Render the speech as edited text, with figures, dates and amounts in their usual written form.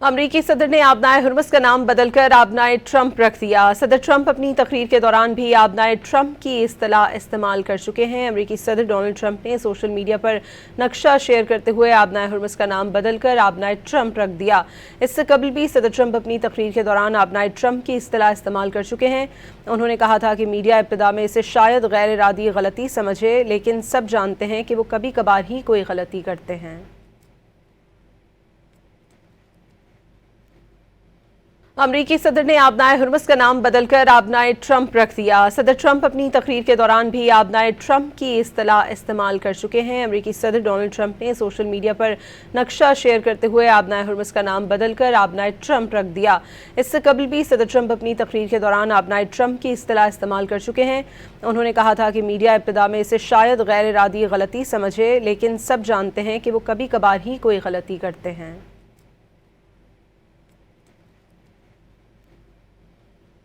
अमरीकी सदर ने आबनाए हुर्मुज़ का नाम बदलकर आबनाए ट्रंप रख दिया। सदर ट्रंप अपनी तकरीर के दौरान भी आबनाए ट्रंप की इस्तिलाह इस्तेमाल कर चुके हैं। अमरीकी सदर डोनाल्ड ट्रंप ने सोशल मीडिया पर नक्शा शेयर करते हुए आबनाए हुर्मुज़ का नाम बदलकर आबनाए ट्रंप रख दिया। इससे कबल भी सदर ट्रंप अपनी तकरीर के दौरान आबनाए ट्रंप की इस्तिलाह इस्तेमाल कर चुके हैं। उन्होंने कहा था कि मीडिया इब्तिदा में इसे शायद गैर इरादी गलती समझे, लेकिन सब जानते हैं कि वो कभी कभार ही कोई गलती करते हैं। अमरीकी सदर ने आबनाए हुर्मुज़ का नाम बदलकर आबनाए ट्रंप रख दिया। सदर ट्रंप अपनी तकरीर के दौरान भी आबनाए ट्रंप की इस्तिलाह इस्तेमाल कर चुके हैं। अमरीकी सदर डोनाल्ड ट्रंप ने सोशल मीडिया पर नक्शा शेयर करते हुए आबनाए हुर्मुज़ का नाम बदलकर आबनाए ट्रंप रख दिया। इससे कबल भी सदर ट्रंप अपनी तकरीर के दौरान आबनाए ट्रंप की इस्तिलाह इस्तेमाल कर चुके हैं। उन्होंने कहा था कि मीडिया इब्तिदा में इसे शायद गैर इरादी गलती समझे, लेकिन सब जानते हैं कि वो कभी कभार ही कोई गलती करते हैं।